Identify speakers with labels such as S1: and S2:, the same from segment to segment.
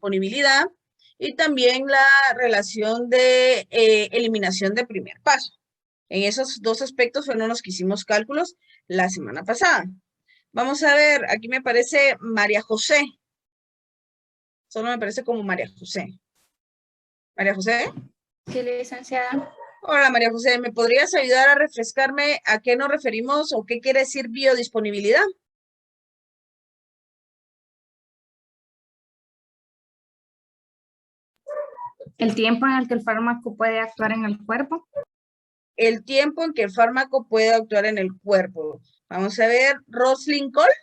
S1: biodisponibilidad y también la relación de eliminación de primer paso. En esos dos aspectos fueron los que hicimos cálculos la semana pasada. Vamos a ver, aquí me parece María José. Solo me parece como María José. María José.
S2: Sí, licenciada.
S1: Hola María José, ¿me podrías ayudar a refrescarme a qué nos referimos o qué quiere decir biodisponibilidad?
S2: El tiempo en el que el fármaco puede actuar en el cuerpo.
S1: El tiempo en que el fármaco puede actuar en el cuerpo. Vamos a ver, Roslyn Cole.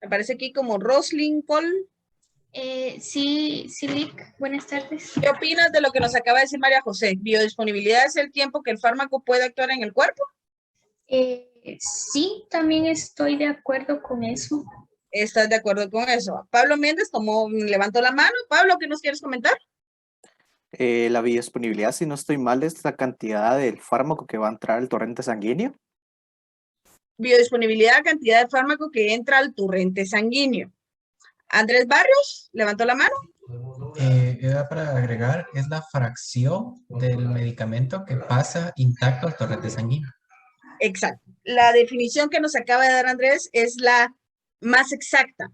S1: Me parece aquí como Roslyn Cole.
S2: Sí, Lic, buenas tardes.
S1: ¿Qué opinas de lo que nos acaba de decir María José? ¿Biodisponibilidad es el tiempo que el fármaco puede actuar en el cuerpo?
S2: Sí, también estoy de acuerdo con eso.
S1: ¿Estás de acuerdo con eso? Pablo Méndez levantó la mano. Pablo, ¿qué nos quieres comentar?
S3: La biodisponibilidad, si no estoy mal, es la cantidad del fármaco que va a entrar al torrente sanguíneo.
S1: Biodisponibilidad, cantidad de fármaco que entra al torrente sanguíneo. Andrés Barrios, levantó la mano.
S4: Era para agregar, es la fracción del medicamento que pasa intacto al torrente sanguíneo.
S1: Exacto. La definición que nos acaba de dar Andrés es la más exacta.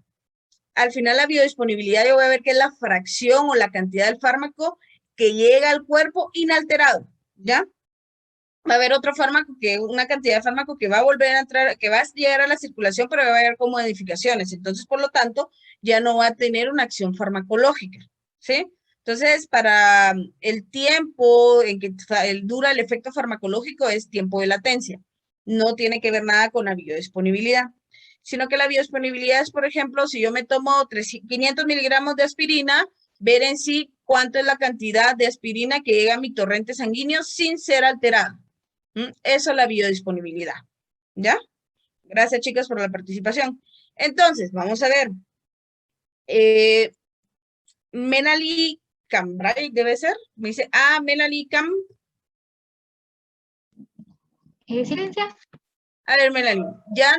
S1: Al final la biodisponibilidad yo voy a ver que es la fracción o la cantidad del fármaco que llega al cuerpo inalterado, ¿ya? Va a haber otro fármaco una cantidad de fármaco que va a volver a entrar, que va a llegar a la circulación, pero va a haber como modificaciones. Entonces, por lo tanto, ya no va a tener una acción farmacológica, ¿sí? Entonces, para el tiempo en que dura el efecto farmacológico es tiempo de latencia. No tiene que ver nada con la biodisponibilidad, sino que la biodisponibilidad es, por ejemplo, si yo me tomo 500 miligramos de aspirina, ver en sí cuánto es la cantidad de aspirina que llega a mi torrente sanguíneo sin ser alterada. Eso es la biodisponibilidad, ¿ya? Gracias, chicas, por la participación. Entonces, vamos a ver. Menali Cambrai, debe ser. Me dice, Menali Cam.
S2: Silencia.
S1: A ver, Melanie, ya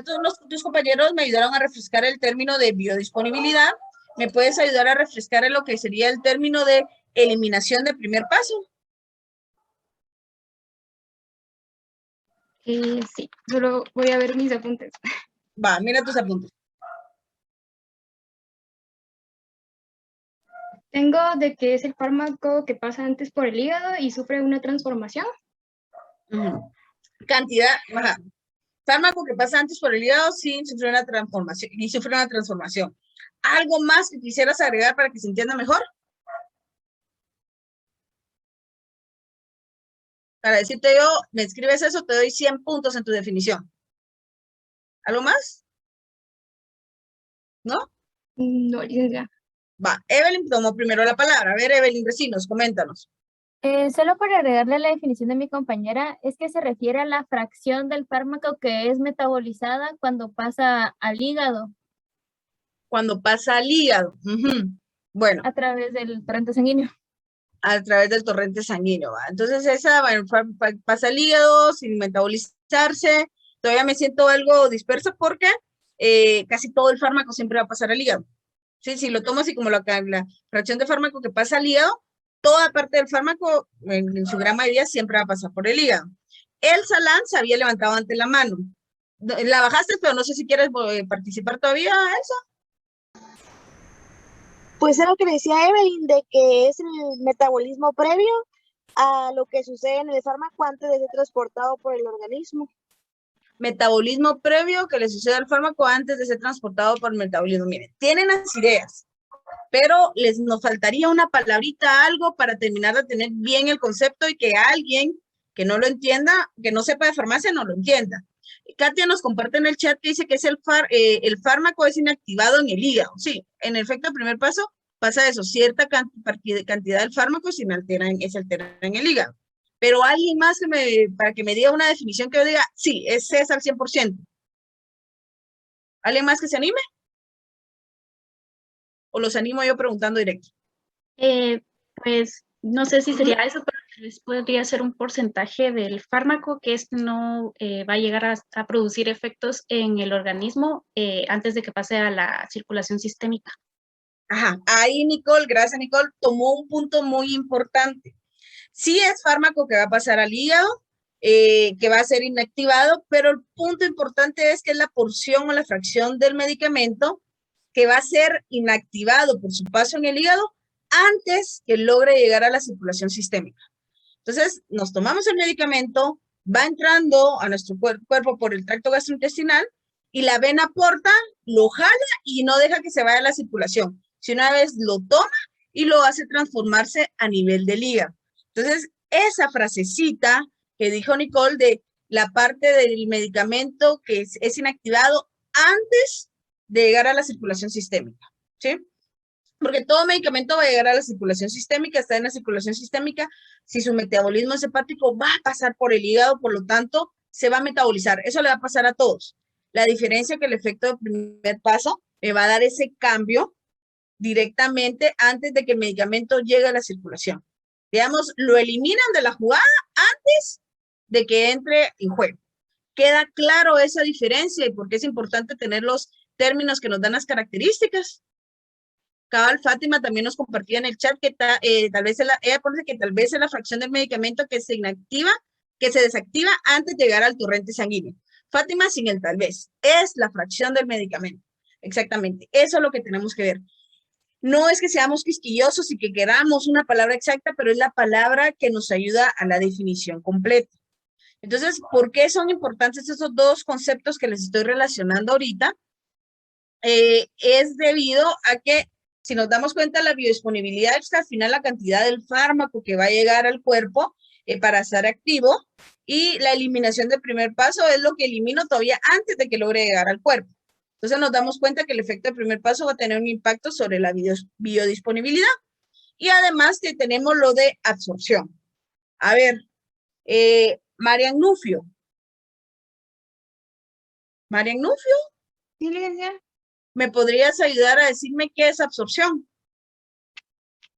S1: todos tus compañeros me ayudaron a refrescar el término de biodisponibilidad. ¿Me puedes ayudar a refrescar en lo que sería el término de eliminación de primer paso?
S2: Sí, solo voy a ver mis apuntes.
S1: Va, mira tus apuntes.
S2: Tengo de que es el fármaco que pasa antes por el hígado y sufre una transformación.
S1: Cantidad, ajá. Fármaco que pasa antes por el hígado sin sufrir una transformación, y sufre una transformación. ¿Algo más que quisieras agregar para que se entienda mejor? Para decirte yo, me escribes eso, te doy 100 puntos en tu definición. ¿Algo más? ¿No?
S2: No, licenciada.
S1: Va, Evelyn tomó primero la palabra. A ver, Evelyn, vecinos, coméntanos.
S5: Solo para agregarle la definición de mi compañera, es que se refiere a la fracción del fármaco que es metabolizada cuando pasa al hígado.
S1: Cuando pasa al hígado. Bueno.
S5: A través del torrente sanguíneo.
S1: A través del torrente sanguíneo, ¿va? Entonces esa bueno, pasa al hígado sin metabolizarse. Todavía me siento algo dispersa porque casi todo el fármaco siempre va a pasar al hígado. ¿Sí? Si lo tomo así como la fracción de fármaco que pasa al hígado, toda parte del fármaco, en su gran mayoría, siempre va a pasar por el hígado. El Salán se había levantado ante la mano. La bajaste, pero no sé si quieres participar todavía, Elsa.
S6: Pues es lo que decía Evelyn, de que es el metabolismo previo a lo que sucede en el fármaco antes de ser transportado por el organismo.
S1: Metabolismo previo que le sucede al fármaco antes de ser transportado por el metabolismo. Miren, tienen las ideas, pero nos faltaría una palabrita, algo para terminar de tener bien el concepto y que alguien que no lo entienda, que no sepa de farmacia, no lo entienda. Katia nos comparte en el chat que dice que es el fármaco es inactivado en el hígado. Sí, en efecto, el primer paso pasa eso, cierta cantidad del fármaco se altera en el hígado. Pero alguien más para que me diga una definición que yo diga, sí, ese es al 100%. ¿Alguien más que se anime? ¿O los animo yo preguntando directo?
S2: Pues no sé si sería eso, pero
S7: Podría ser un porcentaje del fármaco que no va a llegar a producir efectos en el organismo antes de que pase a la circulación sistémica.
S1: Ajá, ahí Nicole, gracias Nicole, tomó un punto muy importante. Sí es fármaco que va a pasar al hígado, que va a ser inactivado, pero el punto importante es que es la porción o la fracción del medicamento que va a ser inactivado por su paso en el hígado antes que logre llegar a la circulación sistémica. Entonces, nos tomamos el medicamento, va entrando a nuestro cuerpo por el tracto gastrointestinal y la vena porta, lo jala y no deja que se vaya a la circulación. Si una vez lo toma y lo hace transformarse a nivel del hígado. Entonces, esa frasecita que dijo Nicole de la parte del medicamento que es inactivado antes de llegar a la circulación sistémica, ¿sí? Porque todo medicamento va a llegar a la circulación sistémica, está en la circulación sistémica, si su metabolismo es hepático, va a pasar por el hígado, por lo tanto, se va a metabolizar. Eso le va a pasar a todos. La diferencia es que el efecto de primer paso me va a dar ese cambio directamente antes de que el medicamento llegue a la circulación. Digamos, lo eliminan de la jugada antes de que entre en juego. ¿Queda claro esa diferencia y por qué es importante tener los términos que nos dan las características? Cabal Fátima también nos compartía en el chat que tal vez ella pone que tal vez es la fracción del medicamento que se inactiva, que se desactiva antes de llegar al torrente sanguíneo. Fátima sin el tal vez, es la fracción del medicamento. Exactamente, eso es lo que tenemos que ver. No es que seamos quisquillosos y que queramos una palabra exacta, pero es la palabra que nos ayuda a la definición completa. Entonces, ¿por qué son importantes esos dos conceptos que les estoy relacionando ahorita? Es debido a que si nos damos cuenta, la biodisponibilidad es que al final la cantidad del fármaco que va a llegar al cuerpo para estar activo y la eliminación del primer paso es lo que elimino todavía antes de que logre llegar al cuerpo. Entonces nos damos cuenta que el efecto del primer paso va a tener un impacto sobre la biodisponibilidad y además que tenemos lo de absorción. A ver, Marian Nufio. Marian Nufio.
S2: Sí, licenciada.
S1: ¿Me podrías ayudar a decirme qué es absorción?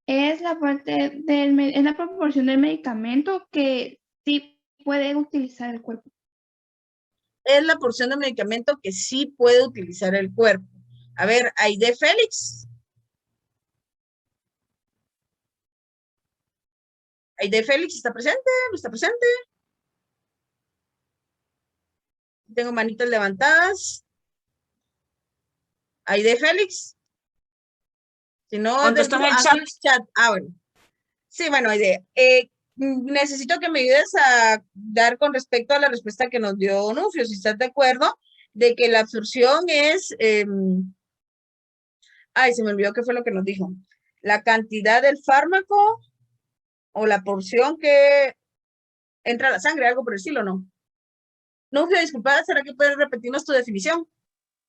S2: Es la parte es la proporción del medicamento que sí puede utilizar el cuerpo.
S1: Es la porción del medicamento que sí puede utilizar el cuerpo. A ver, Aide Félix. Aide Félix, ¿está presente? ¿No está presente? Tengo manitas levantadas. Aide Félix. Si no,
S8: contestó en el chat.
S1: Ah, bueno. Sí, bueno, Aide. Necesito que me ayudes a dar con respecto a la respuesta que nos dio Nufio, si estás de acuerdo, de que la absorción es... ay, se me olvidó qué fue lo que nos dijo. La cantidad del fármaco o la porción que entra a la sangre, algo por el estilo, ¿no? Nufio, disculpa, ¿será que puedes repetirnos tu definición?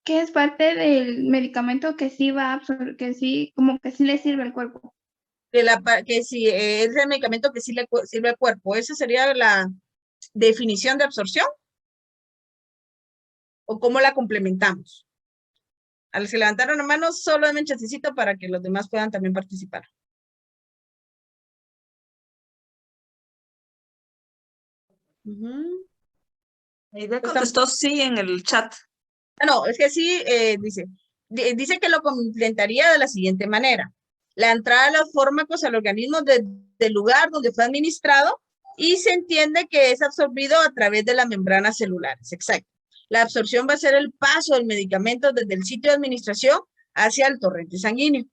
S2: Que es parte del medicamento que sí va a absorber, que sí, como que sí le sirve al cuerpo.
S1: Que si es el medicamento que sí le sirve al cuerpo. ¿Esa sería la definición de absorción? ¿O cómo la complementamos? A los que levantaron la mano, solo denme un chancecito para que los demás puedan también participar.
S8: Aide contestó sí en el chat.
S1: No, es que sí, dice que lo complementaría de la siguiente manera. La entrada de los fármacos al organismo desde el lugar donde fue administrado y se entiende que es absorbido a través de las membranas celulares. Exacto. La absorción va a ser el paso del medicamento desde el sitio de administración hacia el torrente sanguíneo.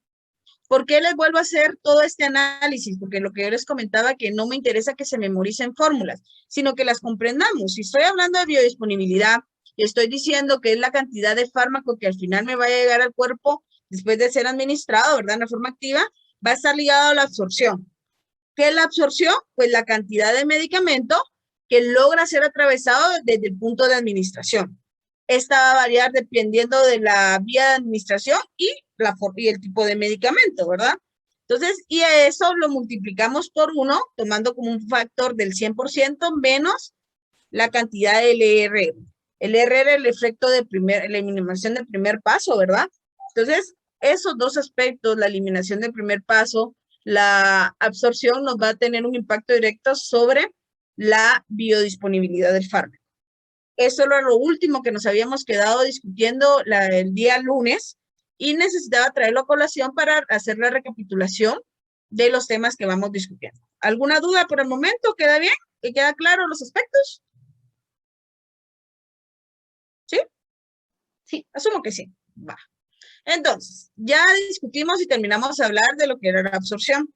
S1: ¿Por qué les vuelvo a hacer todo este análisis? Porque lo que yo les comentaba que no me interesa que se memoricen fórmulas, sino que las comprendamos. Si estoy hablando de biodisponibilidad y estoy diciendo que es la cantidad de fármaco que al final me va a llegar al cuerpo después de ser administrado, ¿verdad? En la forma activa, va a estar ligado a la absorción. ¿Qué es la absorción? Pues la cantidad de medicamento que logra ser atravesado desde el punto de administración. Esta va a variar dependiendo de la vía de administración y el tipo de medicamento, ¿verdad? Entonces, y a eso lo multiplicamos por 1, tomando como un factor del 100% menos la cantidad del ERR. El ERR es el efecto de la eliminación del primer paso, ¿verdad? Entonces, esos dos aspectos, la eliminación del primer paso, la absorción nos va a tener un impacto directo sobre la biodisponibilidad del fármaco. Eso era lo último que nos habíamos quedado discutiendo el día lunes y necesitaba traerlo a colación para hacer la recapitulación de los temas que vamos discutiendo. ¿Alguna duda por el momento? ¿Queda bien? ¿Que queda claro los aspectos? ¿Sí? Sí, asumo que sí. Va. Entonces, ya discutimos y terminamos de hablar de lo que era la absorción.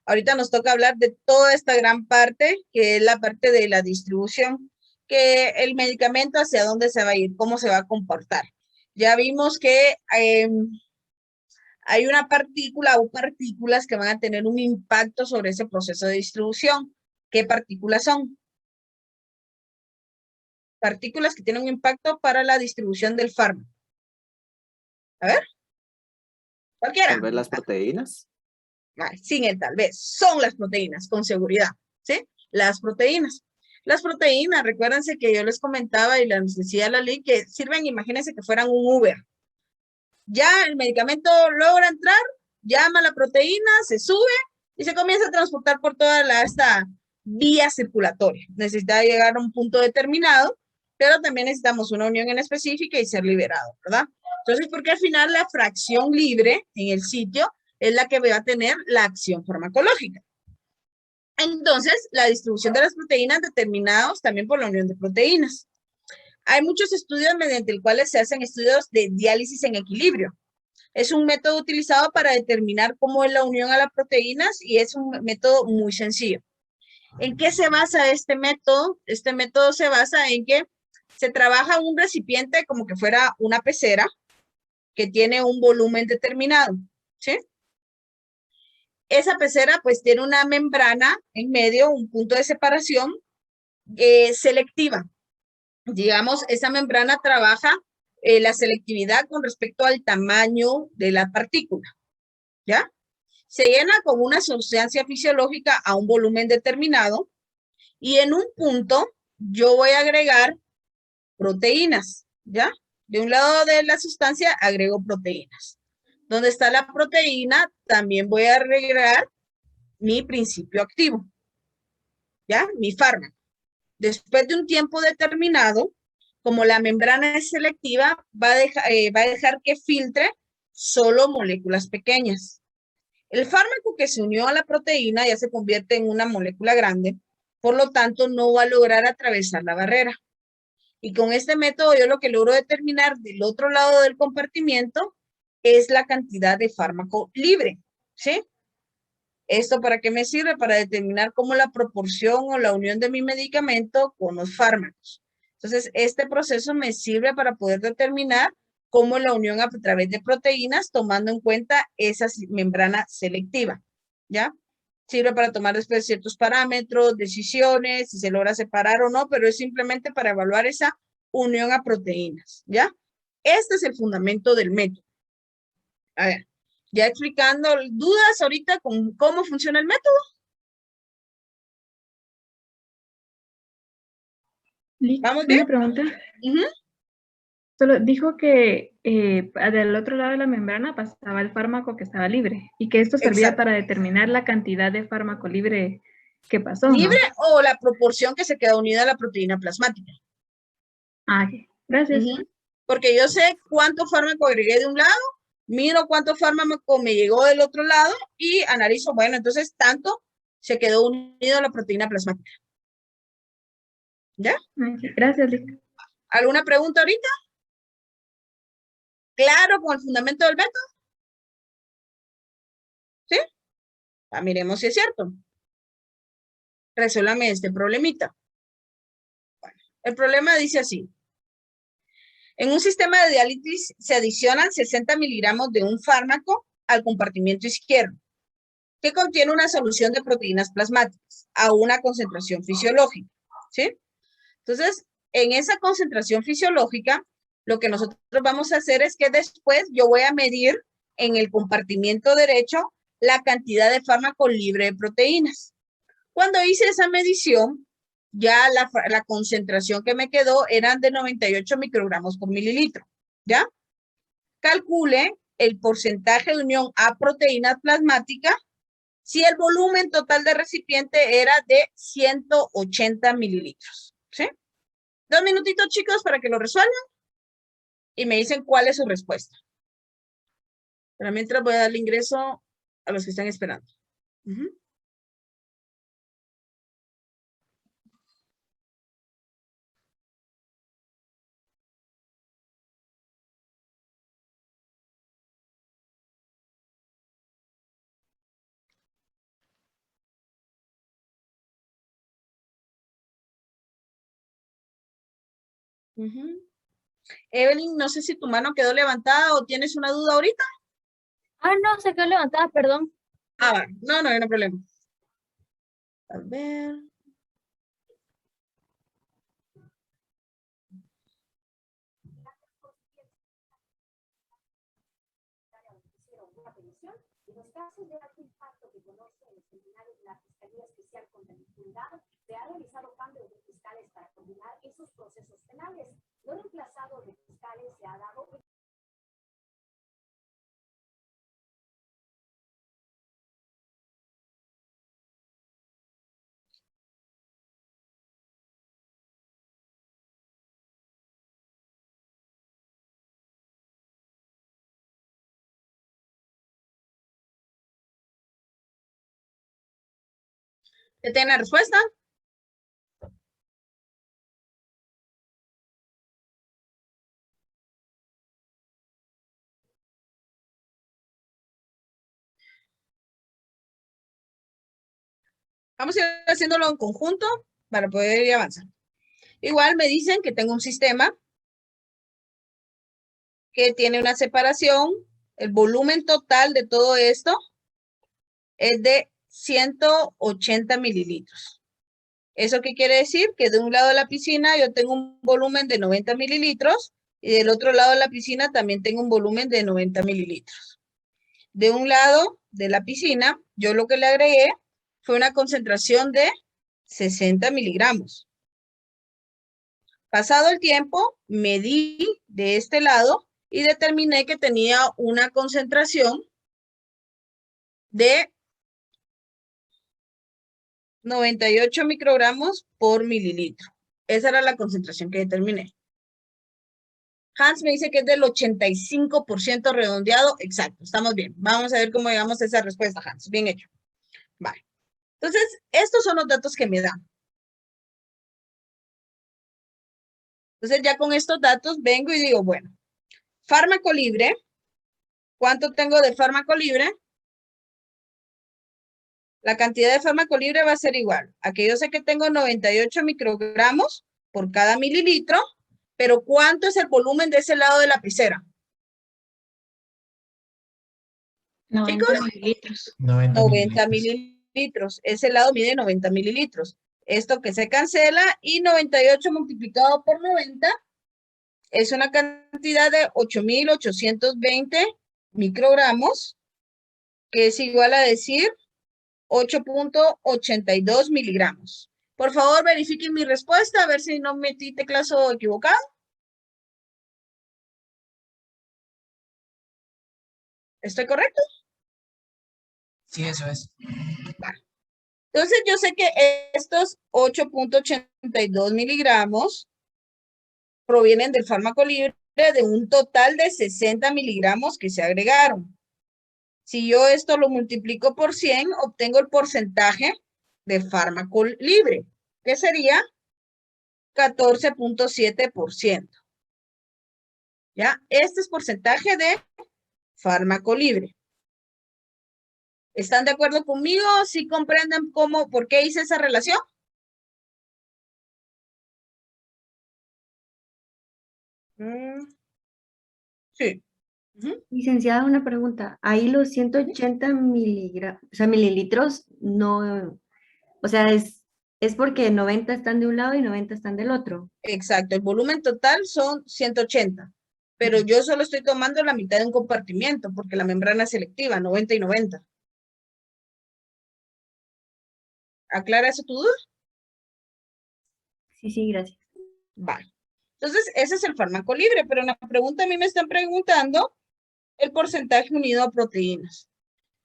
S1: Ahorita nos toca hablar de toda esta gran parte, que es la parte de la distribución, que el medicamento hacia dónde se va a ir, cómo se va a comportar. Ya vimos que hay una partícula o partículas que van a tener un impacto sobre ese proceso de distribución. ¿Qué partículas son? Partículas que tienen un impacto para la distribución del fármaco. A ver. Cualquiera.
S3: Tal vez las proteínas.
S1: Sin el tal vez. Son las proteínas, con seguridad. ¿Sí? Las proteínas. Las proteínas, recuérdense que yo les comentaba y les decía a la ley que sirven, imagínense que fueran un Uber. Ya el medicamento logra entrar, llama a la proteína, se sube y se comienza a transportar por toda esta vía circulatoria. Necesita llegar a un punto determinado, pero también necesitamos una unión en específica y ser liberado, ¿verdad? Entonces, porque al final la fracción libre en el sitio es la que va a tener la acción farmacológica. Entonces, la distribución de las proteínas determinados también por la unión de proteínas. Hay muchos estudios mediante los cuales se hacen estudios de diálisis en equilibrio. Es un método utilizado para determinar cómo es la unión a las proteínas y es un método muy sencillo. ¿En qué se basa este método? Este método se basa en que se trabaja un recipiente como que fuera una pecera que tiene un volumen determinado, ¿sí? Esa pecera pues tiene una membrana en medio, un punto de separación selectiva. Digamos, esa membrana trabaja la selectividad con respecto al tamaño de la partícula, ¿ya? Se llena con una sustancia fisiológica a un volumen determinado y en un punto yo voy a agregar proteínas, ¿ya? De un lado de la sustancia agrego proteínas. Donde está la proteína, también voy a agregar mi principio activo, ¿ya? Mi fármaco. Después de un tiempo determinado, como la membrana es selectiva, va a dejar que filtre solo moléculas pequeñas. El fármaco que se unió a la proteína ya se convierte en una molécula grande, por lo tanto no va a lograr atravesar la barrera. Y con este método yo lo que logro determinar del otro lado del compartimiento es la cantidad de fármaco libre, ¿sí? ¿Esto para qué me sirve? Para determinar cómo la proporción o la unión de mi medicamento con los fármacos. Entonces, este proceso me sirve para poder determinar cómo la unión a través de proteínas, tomando en cuenta esa membrana selectiva, ¿ya? Sirve para tomar después ciertos parámetros, decisiones, si se logra separar o no, pero es simplemente para evaluar esa unión a proteínas, ¿ya? Este es el fundamento del método. A ver, ya explicando dudas ahorita con cómo funciona el método. ¿Vamos bien?
S2: Una pregunta. Solo dijo que del otro lado de la membrana pasaba el fármaco que estaba libre y que esto servía para determinar la cantidad de fármaco libre que pasó.
S1: ¿Libre o la proporción que se queda unida a la proteína plasmática?
S2: Ah, okay. Gracias.
S1: Porque yo sé cuánto fármaco agregué de un lado, miro cuánto fármaco me llegó del otro lado y analizo, bueno, entonces tanto se quedó unido a la proteína plasmática. ¿Ya?
S2: Okay. Gracias, Lick.
S1: ¿Alguna pregunta ahorita? ¿Claro con el fundamento del método? ¿Sí? Miremos si es cierto. Resuélvame este problemita. Bueno, el problema dice así. En un sistema de diálisis se adicionan 60 miligramos de un fármaco al compartimiento izquierdo, que contiene una solución de proteínas plasmáticas a una concentración fisiológica, ¿sí? Entonces, en esa concentración fisiológica, lo que nosotros vamos a hacer es que después yo voy a medir en el compartimiento derecho la cantidad de fármaco libre de proteínas. Cuando hice esa medición, ya la concentración que me quedó eran de 98 microgramos por mililitro, ¿ya? Calcule el porcentaje de unión a proteína plasmática si el volumen total de recipiente era de 180 mililitros. ¿Sí? 2 minutitos, chicos, para que lo resuelvan y me dicen cuál es su respuesta. Pero mientras voy a darle ingreso a los que están esperando. Ujú. Ujú. Evelyn, no sé si tu mano quedó levantada o tienes una duda ahorita.
S5: Ah, no, se quedó levantada, perdón.
S1: Ah, va. No, no hay problema. A ver.
S9: En los casos de alto impacto que conoce en los tribunales de la Fiscalía Especial contra la Impunidad, se ha realizado cambios de fiscales para coordinar esos procesos penales. Lo reemplazado de fiscales se ha dado.
S1: ¿Ya tienen la respuesta? Vamos a ir haciéndolo en conjunto para poder ir avanzando. Igual me dicen que tengo un sistema que tiene una separación. El volumen total de todo esto es de 180 mililitros. ¿Eso qué quiere decir? Que de un lado de la piscina yo tengo un volumen de 90 mililitros y del otro lado de la piscina también tengo un volumen de 90 mililitros. De un lado de la piscina, yo lo que le agregué fue una concentración de 60 miligramos. Pasado el tiempo, medí de este lado y determiné que tenía una concentración de 98 microgramos por mililitro. Esa era la concentración que determiné. Hans me dice que es del 85% redondeado. Exacto, estamos bien. Vamos a ver cómo llegamos a esa respuesta, Hans. Bien hecho. Vale. Entonces, estos son los datos que me dan. Entonces, ya con estos datos vengo y digo, bueno, fármaco libre. ¿Cuánto tengo de fármaco libre? La cantidad de fármaco libre va a ser igual. Aquí yo sé que tengo 98 microgramos por cada mililitro, pero ¿cuánto es el volumen de ese lado de la lapicera?
S7: 90
S1: Chicos,
S7: mililitros.
S1: 90 mililitros. Ese lado mide 90 mililitros. Esto que se cancela y 98 multiplicado por 90 es una cantidad de 8.820 microgramos, que es igual a decir 8.82 miligramos. Por favor, verifiquen mi respuesta, a ver si no metí teclazo equivocado. ¿Estoy correcto?
S4: Sí, eso es.
S1: Entonces, yo sé que estos 8.82 miligramos provienen del fármaco libre de un total de 60 miligramos que se agregaron. Si yo esto lo multiplico por 100, obtengo el porcentaje de fármaco libre, que sería 14.7%. ¿Ya? Este es porcentaje de fármaco libre. ¿Están de acuerdo conmigo? ¿Sí comprenden por qué hice esa relación? Sí.
S10: Licenciada, una pregunta. Ahí los 180 miligramos, o sea, mililitros, no, o sea, es porque 90 están de un lado y 90 están del otro.
S1: Exacto, el volumen total son 180, pero yo solo estoy tomando la mitad de un compartimiento porque la membrana es selectiva, 90 y 90. ¿Aclara eso tu duda?
S10: Sí, sí, gracias.
S1: Vale. Entonces, ese es el fármaco libre, pero en la pregunta a mí me están preguntando el porcentaje unido a proteínas.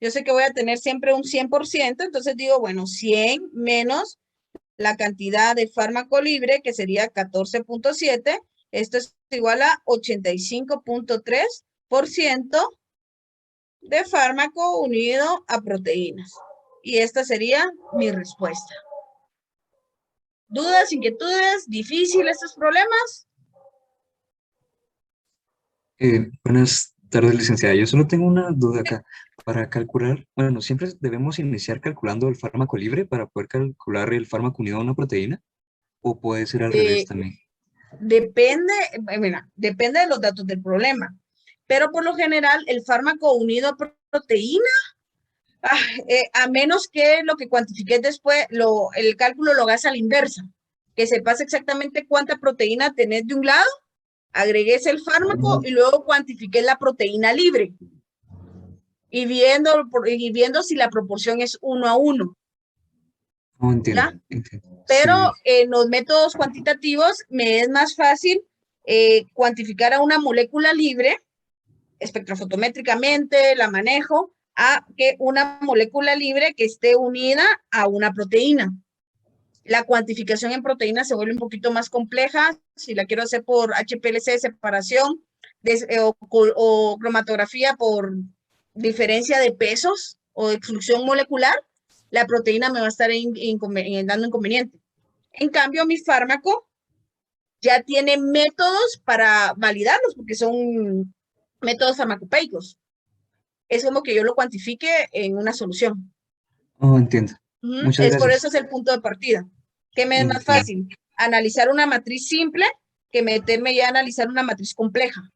S1: Yo sé que voy a tener siempre un 100%, entonces digo, bueno, 100 menos la cantidad de fármaco libre, que sería 14.7, esto es igual a 85.3% de fármaco unido a proteínas. Y esta sería mi respuesta. ¿Dudas, inquietudes, difíciles estos problemas?
S11: Buenas tardes, licenciada. Yo solo tengo una duda acá. Para calcular, bueno, siempre debemos iniciar calculando el fármaco libre para poder calcular el fármaco unido a una proteína, o puede ser al revés también.
S1: Depende, mira, depende de los datos del problema. Pero por lo general, el fármaco unido a proteína, a menos que lo que cuantifiques después, el cálculo lo hagas a la inversa, que sepas exactamente cuánta proteína tenés de un lado, agregues el fármaco y luego cuantifiques la proteína libre. Y viendo si la proporción es 1 a 1.
S11: No entiendo,
S1: ¿Ya?
S11: entiendo.
S1: Pero
S11: Sí.
S1: en los métodos cuantitativos me es más fácil cuantificar a una molécula libre, espectrofotométricamente la manejo, a que una molécula libre que esté unida a una proteína. La cuantificación en proteínas se vuelve un poquito más compleja, si la quiero hacer por HPLC, separación, o cromatografía por diferencia de pesos o exclusión molecular, la proteína me va a estar dando inconveniente. En cambio, mi fármaco ya tiene métodos para validarlos, porque son métodos farmacopeicos. Es como que yo lo cuantifique en una solución.
S11: Oh, entiendo. Muchas
S1: Es por
S11: gracias.
S1: eso es el punto de partida. ¿Qué me es más
S11: Entiendo.
S1: fácil? Analizar una matriz simple que meterme ya a analizar una matriz compleja.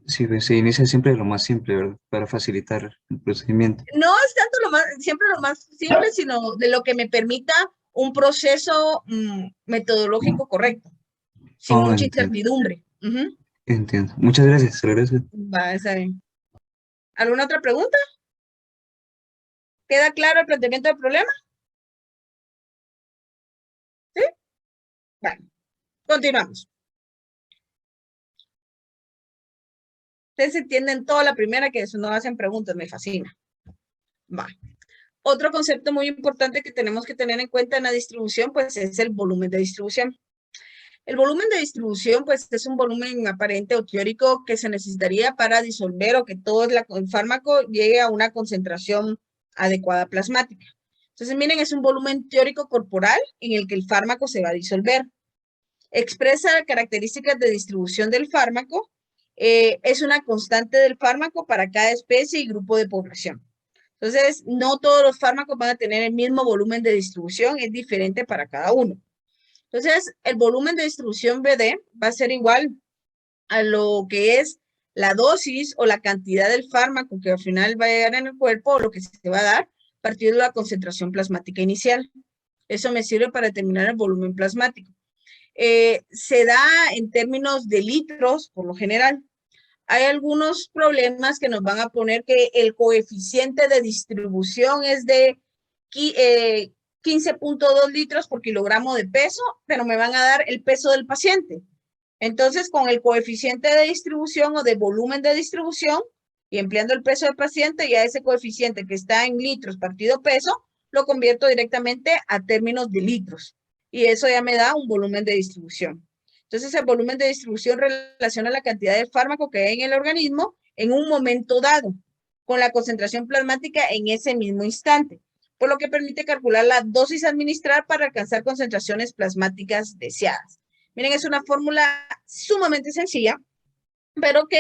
S11: Sí, pues, se inicia siempre de lo más simple, ¿verdad? Para facilitar el procedimiento.
S1: No es tanto siempre lo más simple, sino de lo que me permita un proceso metodológico correcto, sin
S11: Oh,
S1: mucha
S11: entiendo.
S1: incertidumbre.
S11: Entiendo. Muchas gracias, se lo agradezco.
S1: Va, está bien. ¿Alguna otra pregunta? ¿Queda claro el planteamiento del problema? ¿Sí? Bueno, continuamos. Ustedes entienden toda la primera, que eso no hacen preguntas, me fascina. Va. Otro concepto muy importante que tenemos que tener en cuenta en la distribución, pues es el volumen de distribución. El volumen de distribución, pues es un volumen aparente o teórico que se necesitaría para disolver o que todo el fármaco llegue a una concentración adecuada plasmática. Entonces, miren, es un volumen teórico corporal en el que el fármaco se va a disolver. Expresa características de distribución del fármaco. Es una constante del fármaco para cada especie y grupo de población. Entonces, no todos los fármacos van a tener el mismo volumen de distribución, es diferente para cada uno. Entonces, el volumen de distribución BD va a ser igual a lo que es la dosis o la cantidad del fármaco que al final va a llegar en el cuerpo, o lo que se va a dar a partir de la concentración plasmática inicial. Eso me sirve para determinar el volumen plasmático. Se da en términos de litros, por lo general. Hay algunos problemas que nos van a poner que el coeficiente de distribución es de 15.2 litros por kilogramo de peso, pero me van a dar el peso del paciente. Entonces, con el coeficiente de distribución o de volumen de distribución y empleando el peso del paciente, ya ese coeficiente que está en litros partido peso, lo convierto directamente a términos de litros. Y eso ya me da un volumen de distribución. Entonces, el volumen de distribución relaciona la cantidad de fármaco que hay en el organismo en un momento dado, con la concentración plasmática en ese mismo instante, por lo que permite calcular la dosis a administrar para alcanzar concentraciones plasmáticas deseadas. Miren, es una fórmula sumamente sencilla, pero que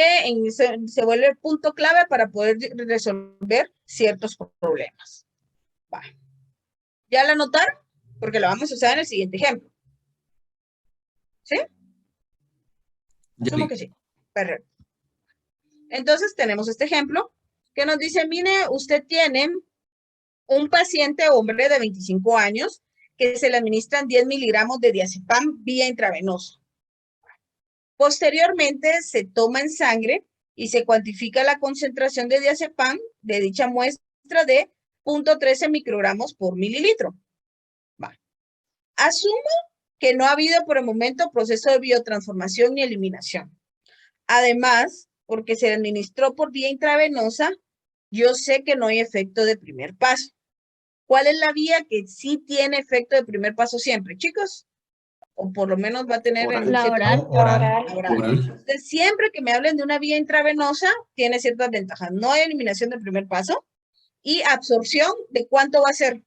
S1: se vuelve el punto clave para poder resolver ciertos problemas. Va. ¿Ya la notaron? Porque la vamos a usar en el siguiente ejemplo. ¿Sí? Asumo que sí. Perfecto. Entonces tenemos este ejemplo que nos dice, mire, usted tiene un paciente hombre de 25 años que se le administran 10 miligramos de diazepam vía intravenosa. Posteriormente se toma en sangre y se cuantifica la concentración de diazepam de dicha muestra de 0.13 microgramos por mililitro. Va. Asumo que no ha habido por el momento proceso de biotransformación ni eliminación. Además, porque se administró por vía intravenosa, yo sé que no hay efecto de primer paso. ¿Cuál es la vía que sí tiene efecto de primer paso siempre, chicos? O por lo menos va a tener
S3: Oral.
S5: La oral.
S4: Oral.
S1: Entonces, siempre que me hablen de una vía intravenosa, tiene ciertas ventajas. No hay eliminación del primer paso y absorción, ¿de cuánto va a ser?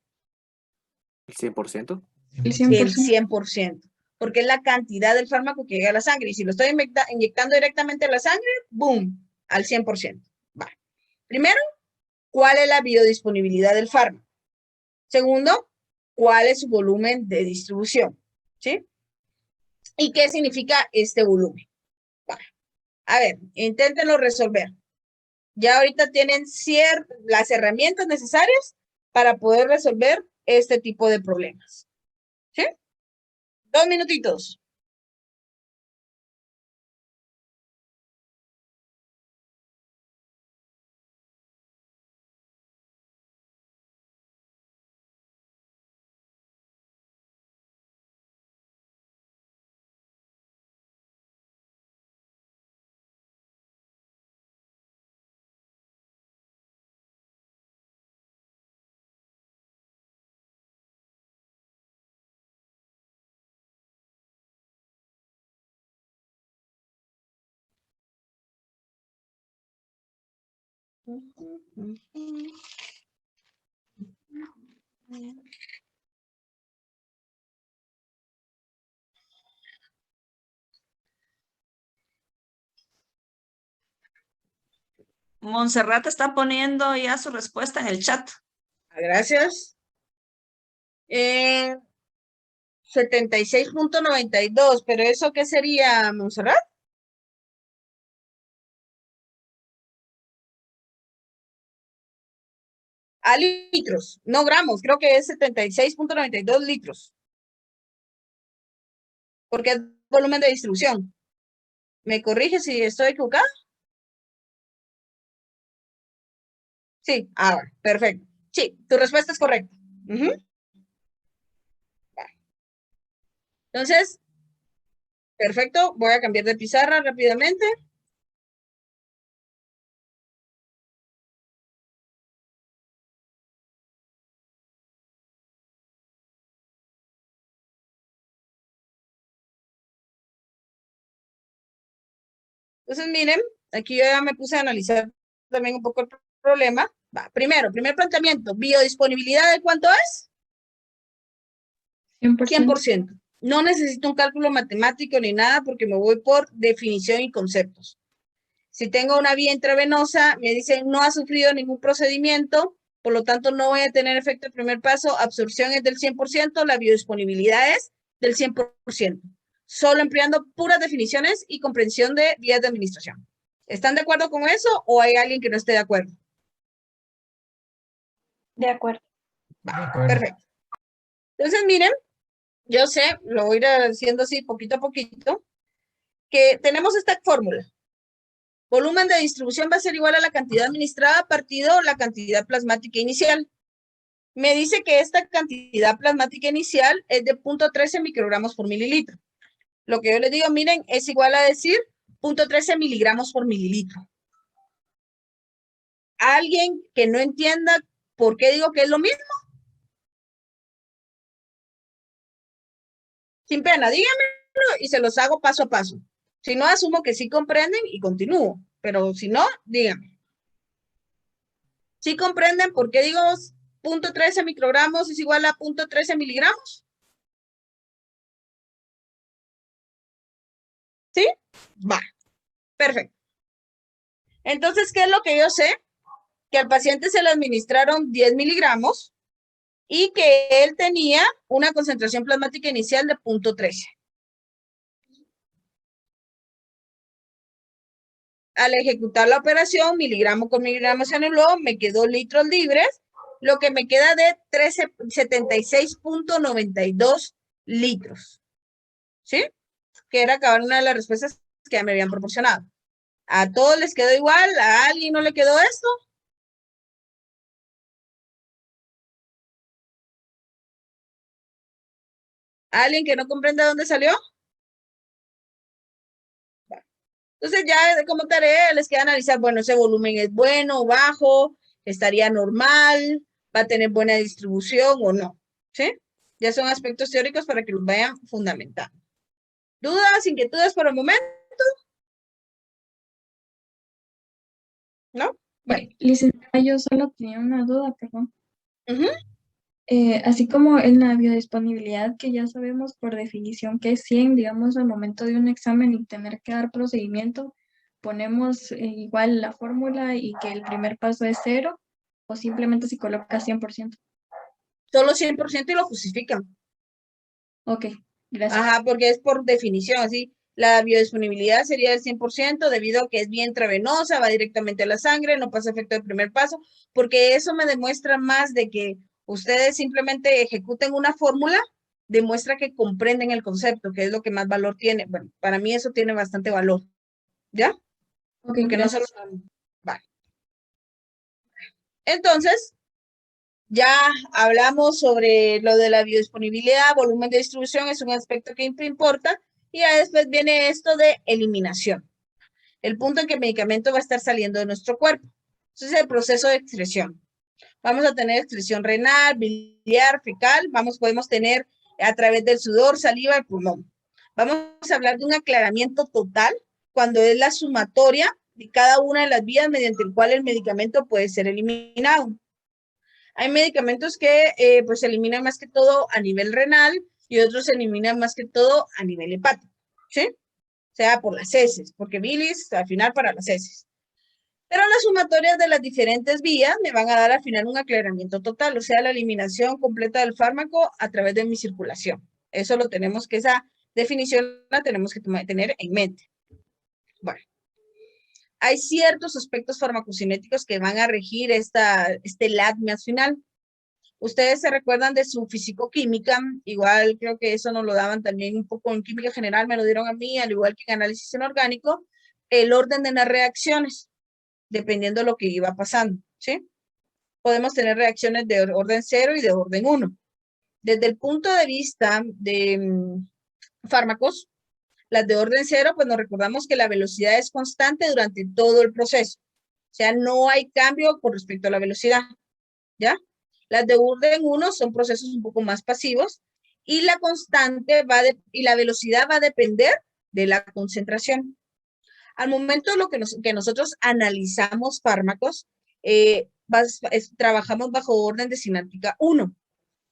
S3: ¿El 100%?
S2: El 100%.
S1: El 100%, porque es la cantidad del fármaco que llega a la sangre. Y si lo estoy inyectando directamente a la sangre, ¡boom!, al 100%. Va. Primero, ¿cuál es la biodisponibilidad del fármaco? Segundo, ¿cuál es su volumen de distribución? ¿Sí? ¿Y qué significa este volumen? Va. A ver, inténtenlo resolver. Ya ahorita tienen las herramientas necesarias para poder resolver este tipo de problemas. ¿Sí? 2 minutitos.
S8: Montserrat está poniendo ya su respuesta en el chat.
S1: Gracias. 76.92, pero ¿eso qué sería, Montserrat? A litros, no gramos, creo que es 76.92 litros. Porque es volumen de distribución. ¿Me corrige si estoy equivocada? Sí, perfecto. Sí, tu respuesta es correcta. Entonces, perfecto, voy a cambiar de pizarra rápidamente. Entonces, miren, aquí yo ya me puse a analizar también un poco el problema. Va, primero, primer planteamiento, biodisponibilidad ¿de cuánto es? 100%. No necesito un cálculo matemático ni nada porque me voy por definición y conceptos. Si tengo una vía intravenosa, me dicen no ha sufrido ningún procedimiento, por lo tanto no voy a tener efecto de primer paso, absorción es del 100%, la biodisponibilidad es del 100%. Solo empleando puras definiciones y comprensión de vías de administración. ¿Están de acuerdo con eso o hay alguien que no esté de acuerdo?
S5: De acuerdo.
S1: Perfecto. Entonces, miren, yo sé, lo voy a ir haciendo así poquito a poquito, que tenemos esta fórmula. Volumen de distribución va a ser igual a la cantidad administrada partido la cantidad plasmática inicial. Me dice que esta cantidad plasmática inicial es de 0.13 microgramos por mililitro. Lo que yo les digo, miren, es igual a decir 0.13 miligramos por mililitro. ¿Alguien que no entienda por qué digo que es lo mismo? Sin pena, díganmelo y se los hago paso a paso. Si no, asumo que sí comprenden y continúo. Pero si no, díganme. ¿Sí comprenden por qué digo 0.13 microgramos es igual a 0.13 miligramos? ¿Sí? Va. Perfecto. Entonces, ¿qué es lo que yo sé? Que al paciente se le administraron 10 miligramos y que él tenía una concentración plasmática inicial de 0.13. Al ejecutar la operación, miligramo con miligramo se anuló, me quedó litros libres, lo que me queda de 76.92 litros. ¿Sí? Que era cada una de las respuestas que me habían proporcionado. ¿A todos les quedó igual? ¿A alguien no le quedó esto? ¿Alguien que no comprende dónde salió? Entonces ya como tarea les queda analizar, bueno, ese volumen es bueno o bajo, ¿Estaría normal? ¿Va a tener buena distribución o no? ¿Sí? Ya son aspectos teóricos para que los vayan fundamentando. ¿Dudas, inquietudes por el momento? ¿No? Bueno.
S2: Licenciada, yo solo tenía una duda, perdón.
S1: Ujú.
S2: Así como en la biodisponibilidad, que ya sabemos por definición que es 100, digamos, al momento de un examen y tener que dar procedimiento, ponemos igual la fórmula y que el primer paso es 0, o simplemente se coloca 100%.
S1: Solo 100% y lo justifican.
S2: Ok, gracias.
S1: Ajá, porque es por definición, así. La biodisponibilidad sería el 100% debido a que es vía intravenosa, va directamente a la sangre, no pasa efecto del primer paso, porque eso me demuestra más de que ustedes simplemente ejecuten una fórmula, demuestra que comprenden el concepto, que es lo que más valor tiene. Bueno, para mí eso tiene bastante valor. ¿Ya?
S2: Ok,
S1: Porque no solo...
S2: gracias.
S1: Vale. Entonces, ya hablamos sobre lo de la biodisponibilidad, volumen de distribución, es un aspecto que importa, y ya después viene esto de eliminación. El punto en que el medicamento va a estar saliendo de nuestro cuerpo. Entonces, el proceso de excreción. Vamos a tener excreción renal, biliar, fecal, podemos tener a través del sudor, saliva y pulmón. Vamos a hablar de un aclaramiento total cuando es la sumatoria de cada una de las vías mediante el cual el medicamento puede ser eliminado. Hay medicamentos que pues se eliminan más que todo a nivel renal y otros se eliminan más que todo a nivel hepático, ¿sí? O sea, por las heces, porque bilis al final para las heces. Pero las sumatorias de las diferentes vías me van a dar al final un aclaramiento total, o sea, la eliminación completa del fármaco a través de mi circulación. Eso lo tenemos que, esa definición la tenemos que tener en mente. Bueno, hay ciertos aspectos farmacocinéticos que van a regir este LADME final. Ustedes se recuerdan de su fisicoquímica, igual creo que eso nos lo daban también un poco en química general, me lo dieron a mí, al igual que en análisis inorgánico, el orden de las reacciones, dependiendo de lo que iba pasando, ¿sí? Podemos tener reacciones de orden 0 y de orden 1. Desde el punto de vista de fármacos, las de orden 0, pues nos recordamos que la velocidad es constante durante todo el proceso. O sea, no hay cambio con respecto a la velocidad, ¿ya? Las de orden 1 son procesos un poco más pasivos y la constante y la velocidad va a depender de la concentración. Al momento que nosotros analizamos fármacos, trabajamos bajo orden de cinética 1.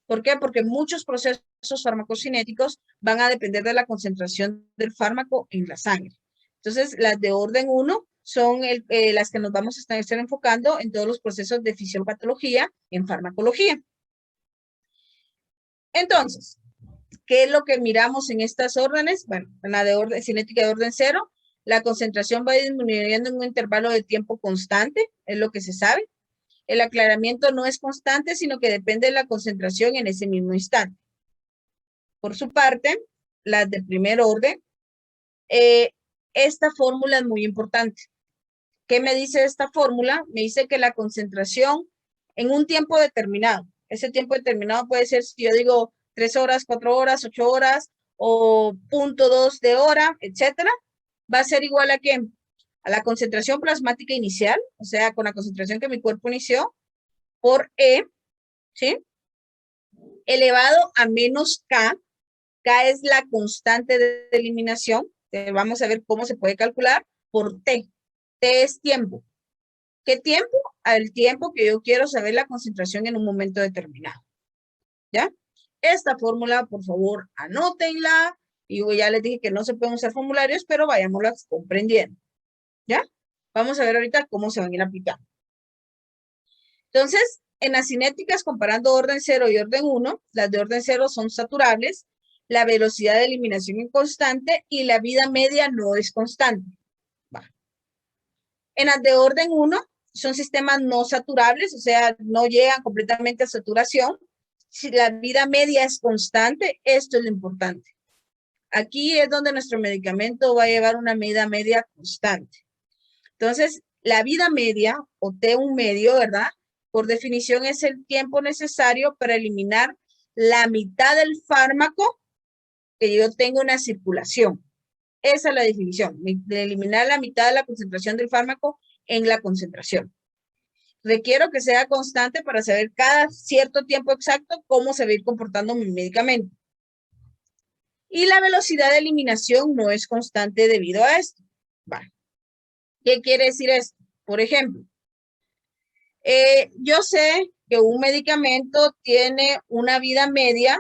S1: ¿Por qué? Porque muchos procesos farmacocinéticos van a depender de la concentración del fármaco en la sangre. Entonces, las de orden 1 son las que nos vamos a estar enfocando en todos los procesos de fisiopatología en farmacología. Entonces, ¿qué es lo que miramos en estas órdenes? Bueno, en la de cinética de orden 0, la concentración va disminuyendo en un intervalo de tiempo constante, es lo que se sabe. El aclaramiento no es constante, sino que depende de la concentración en ese mismo instante. Por su parte, las de primer orden, esta fórmula es muy importante. ¿Qué me dice esta fórmula? Me dice que la concentración en un tiempo determinado, ese tiempo determinado puede ser, si yo digo 3 horas, 4 horas, 8 horas, o 0.2 de hora, etcétera, va a ser igual a ¿qué? A la concentración plasmática inicial, o sea, con la concentración que mi cuerpo inició, por E, ¿sí? Elevado a menos K. K es la constante de eliminación. Vamos a ver cómo se puede calcular por T. T es tiempo. ¿Qué tiempo? Al tiempo que yo quiero saber la concentración en un momento determinado. ¿Ya? Esta fórmula, por favor, anótenla. Y ya les dije que no se pueden usar formularios, pero vayámoslas comprendiendo. ¿Ya? Vamos a ver ahorita cómo se van a ir aplicando. Entonces, en las cinéticas, comparando orden 0 y orden 1, las de orden 0 son saturables, la velocidad de eliminación es constante y la vida media no es constante. Va. En las de orden 1, son sistemas no saturables, o sea, no llegan completamente a saturación. Si la vida media es constante, esto es lo importante. Aquí es donde nuestro medicamento va a llevar una vida media constante. Entonces, la vida media, o T1 medio, ¿verdad? Por definición es el tiempo necesario para eliminar la mitad del fármaco que yo tengo en la circulación. Esa es la definición, de eliminar la mitad de la concentración del fármaco en la concentración. Requiero que sea constante para saber cada cierto tiempo exacto cómo se va a ir comportando mi medicamento. Y la velocidad de eliminación no es constante debido a esto. Vale. ¿Qué quiere decir esto? Por ejemplo, yo sé que un medicamento tiene una vida media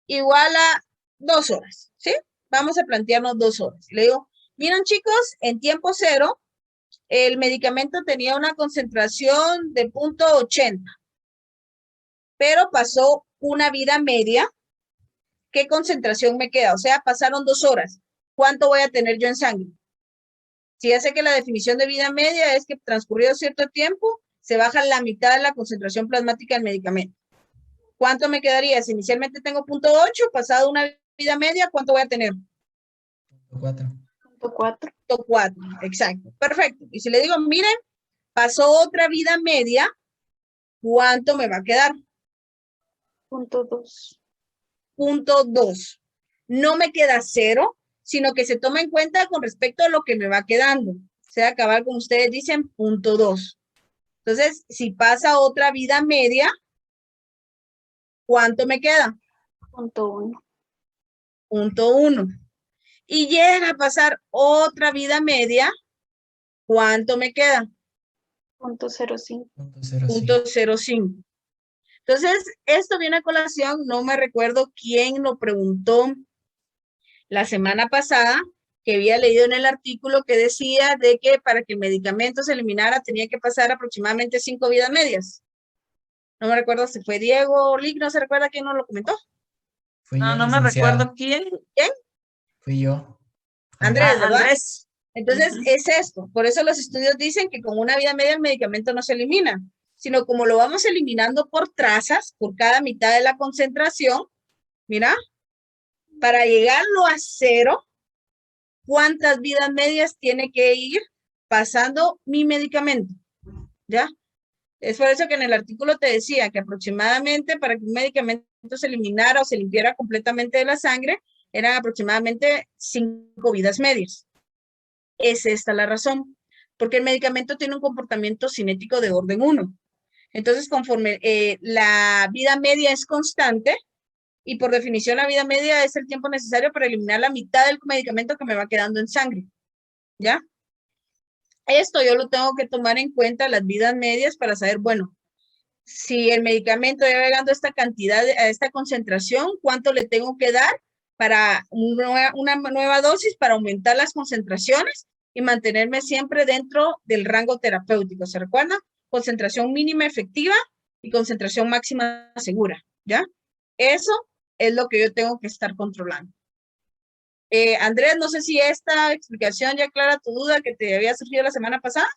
S1: igual a 2 horas, ¿sí? Vamos a plantearnos 2 horas. Le digo, miren chicos, en tiempo cero, el medicamento tenía una concentración de 0.80, pero pasó una vida media. ¿Qué concentración me queda? O sea, pasaron 2 horas. ¿Cuánto voy a tener yo en sangre? Si ya sé que la definición de vida media es que transcurrido cierto tiempo, se baja la mitad de la concentración plasmática del medicamento. ¿Cuánto me quedaría? Si inicialmente tengo 0.8, pasado una vida media, ¿cuánto voy a tener?
S6: 0.4.
S1: 0.4, exacto. Perfecto. Y si le digo, miren, pasó otra vida media, ¿cuánto me va a quedar?
S6: 0.2.
S1: 0.2. No me queda 0, sino que se toma en cuenta con respecto a lo que me va quedando. O sea, acabar como ustedes dicen, 0.2. Entonces, si pasa otra vida media, ¿cuánto me queda?
S6: 0.1.
S1: 0.1. Y llega a pasar otra vida media, ¿cuánto me queda?
S6: 0.05.
S1: 0.05. Entonces, esto viene a colación, no me recuerdo quién lo preguntó la semana pasada, que había leído en el artículo que decía de que para que el medicamento se eliminara tenía que pasar aproximadamente 5 vidas medias. No me recuerdo si fue Diego o Lick, no se recuerda quién nos lo comentó.
S4: Fui yo,
S8: No me
S4: licenciada.
S8: recuerdo quién.
S1: ¿Quién?
S4: Fui yo.
S1: Andrés, ¿verdad?
S8: Andrés.
S1: Entonces, es esto. Por eso los estudios dicen que con una vida media el medicamento no se elimina, sino como lo vamos eliminando por trazas, por cada mitad de la concentración, mira, para llegarlo a 0, ¿cuántas vidas medias tiene que ir pasando mi medicamento? ¿Ya? Es por eso que en el artículo te decía que aproximadamente para que un medicamento se eliminara o se limpiara completamente de la sangre, eran aproximadamente 5 vidas medias. Es esta la razón, porque el medicamento tiene un comportamiento cinético de orden 1. Entonces, conforme la vida media es constante, y por definición la vida media es el tiempo necesario para eliminar la mitad del medicamento que me va quedando en sangre, ¿ya? Esto yo lo tengo que tomar en cuenta, las vidas medias, para saber, bueno, si el medicamento ya va llegando a esta cantidad, a esta concentración, ¿cuánto le tengo que dar para una nueva dosis para aumentar las concentraciones y mantenerme siempre dentro del rango terapéutico? ¿Se recuerda? Concentración mínima efectiva y concentración máxima segura, ¿ya? Eso es lo que yo tengo que estar controlando. Andrés, no sé si esta explicación ya aclara tu duda que te había surgido la semana pasada.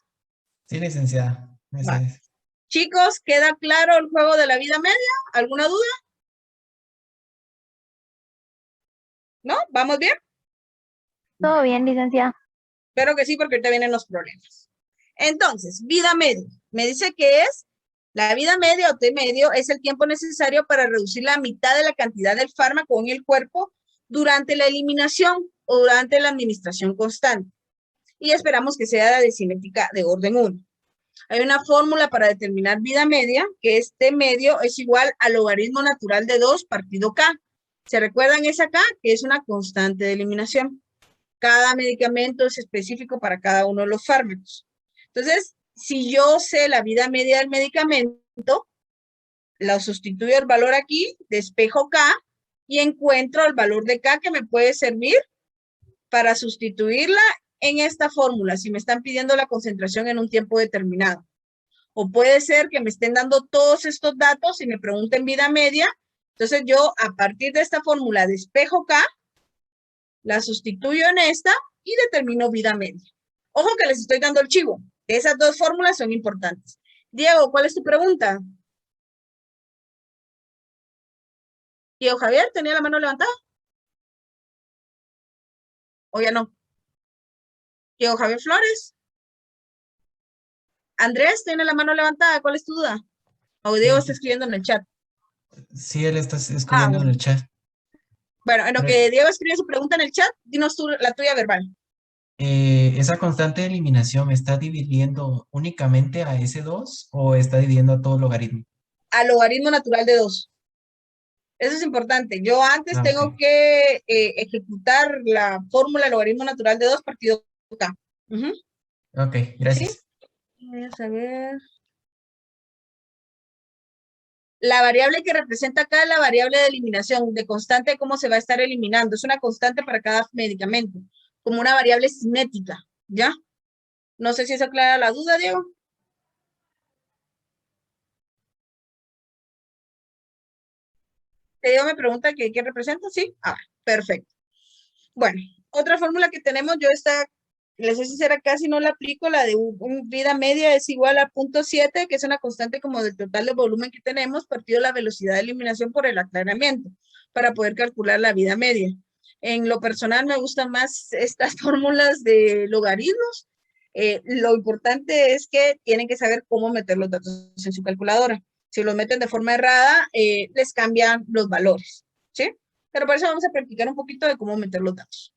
S4: Sí, licenciada.
S1: Vale. Chicos, ¿queda claro el juego de la vida media? ¿Alguna duda? ¿No? ¿Vamos bien?
S5: Todo bien, licenciada.
S1: Espero que sí, porque ahorita vienen los problemas. Entonces, vida media. Me dice que es la vida media o T medio es el tiempo necesario para reducir la mitad de la cantidad del fármaco en el cuerpo durante la eliminación o durante la administración constante. Y esperamos que sea de cinética de orden 1. Hay una fórmula para determinar vida media, que es T medio es igual al logaritmo natural de 2 partido K. ¿Se recuerdan esa K? Que es una constante de eliminación. Cada medicamento es específico para cada uno de los fármacos. Entonces, si yo sé la vida media del medicamento, lo sustituyo el valor aquí, despejo K y encuentro el valor de K que me puede servir para sustituirla en esta fórmula, si me están pidiendo la concentración en un tiempo determinado. O puede ser que me estén dando todos estos datos y me pregunten vida media. Entonces yo a partir de esta fórmula despejo K, la sustituyo en esta y determino vida media. Ojo que les estoy dando el chivo. Esas dos fórmulas son importantes. Diego, ¿cuál es tu pregunta? Diego Javier, ¿tenía la mano levantada? ¿O ya no? Diego Javier Flores. Andrés, ¿tiene la mano levantada? ¿Cuál es tu duda? O Diego está escribiendo en el chat.
S4: Sí, él está escribiendo en el chat.
S1: Bueno, en lo que Diego escribe su pregunta en el chat, dinos tú la tuya verbal.
S4: ¿esa constante de eliminación me está dividiendo únicamente a ese 2 o está dividiendo a todo el logaritmo?
S1: Al logaritmo natural de 2. Eso es importante. Yo antes
S4: Ah,
S1: tengo
S4: ok.
S1: que ejecutar la fórmula del logaritmo natural de 2 partido K. Ujú.
S4: Ok,
S1: ¿Sí?
S4: gracias.
S1: Vamos a ver. La variable que representa acá es la variable de eliminación, de constante, cómo se va a estar eliminando. Es una constante para cada medicamento, como una variable cinética, ¿ya? No sé si eso aclara la duda, Diego. Diego me pregunta qué representa, ¿sí? Ah, perfecto. Bueno, otra fórmula que tenemos, yo esta, les soy sincera, casi no la aplico, la de vida media es igual a 0.7, que es una constante como del total de volumen que tenemos, partido la velocidad de eliminación por el aclaramiento, para poder calcular la vida media. En lo personal me gustan más estas fórmulas de logaritmos. Lo importante es que tienen que saber cómo meter los datos en su calculadora. Si los meten de forma errada, les cambian los valores, ¿sí? Pero por eso vamos a practicar un poquito de cómo meter los datos.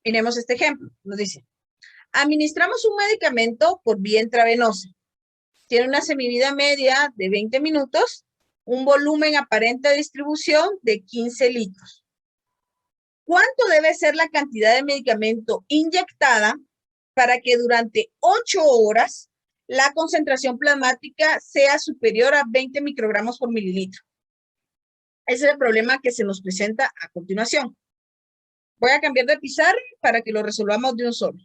S1: Miremos este ejemplo. Nos dice, administramos un medicamento por vía intravenosa. Tiene una semivida media de 20 minutos, un volumen aparente de distribución de 15 litros. ¿Cuánto debe ser la cantidad de medicamento inyectada para que durante 8 horas la concentración plasmática sea superior a 20 microgramos por mililitro? Ese es el problema que se nos presenta a continuación. Voy a cambiar de pizarra para que lo resolvamos de un solo.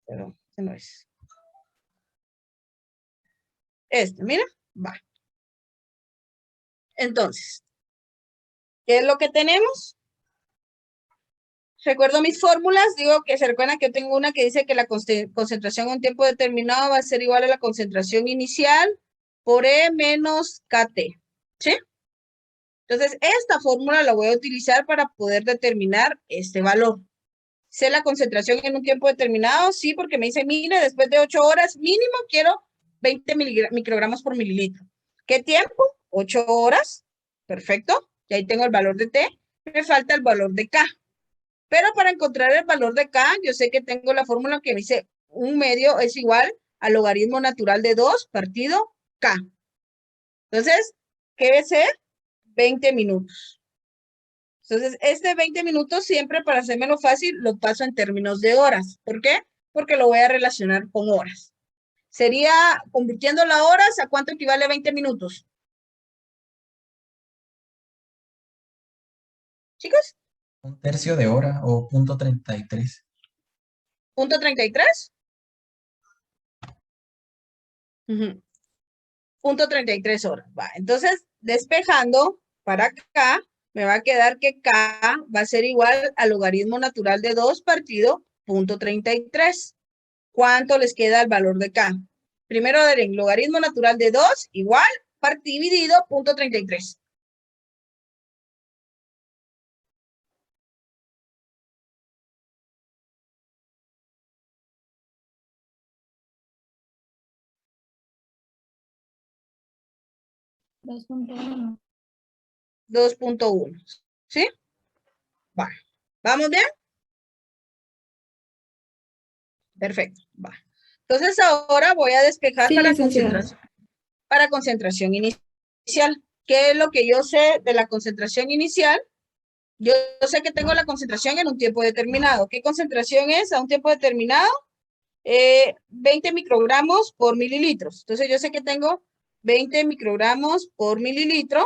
S1: Pero ese no es. Mira, va. Entonces, ¿qué es lo que tenemos? Recuerdo mis fórmulas, digo que se recuerdan que tengo una que dice que la concentración a un tiempo determinado va a ser igual a la concentración inicial por E menos KT, ¿sí? Entonces, esta fórmula la voy a utilizar para poder determinar este valor. ¿Sé la concentración en un tiempo determinado? Sí, porque me dice, mire, después de 8 horas mínimo quiero 20 microgramos por mililitro. ¿Qué tiempo? 8 horas. Perfecto. Y ahí tengo el valor de T. Me falta el valor de K. Pero para encontrar el valor de K, yo sé que tengo la fórmula que me dice 1/2 es igual al logaritmo natural de 2 partido K. Entonces, ¿qué debe ser? 20 minutos. Entonces, este 20 minutos siempre para hacérmelo fácil lo paso en términos de horas. ¿Por qué? Porque lo voy a relacionar con horas. Sería, convirtiendo las horas, ¿a cuánto equivale 20 minutos? ¿Chicos?
S4: 1/3 de hora o 0.33.
S1: ¿0.33? 0.33 horas. Va. Entonces, despejando para acá, me va a quedar que K va a ser igual al logaritmo natural de 2 partido 0.33. ¿Cuánto les queda el valor de K? Primero den logaritmo natural de 2 igual dividido 0.33.
S5: Dos punto uno.
S1: 2.1. ¿Sí? Va. ¿Vamos bien? Perfecto. Va. Entonces ahora voy a despejar
S10: Sí, licenciada.
S1: para concentración inicial. ¿Qué es lo que yo sé de la concentración inicial? Yo sé que tengo la concentración en un tiempo determinado. ¿Qué concentración es a un tiempo determinado? 20 microgramos por mililitros. Entonces yo sé que tengo 20 microgramos por mililitro.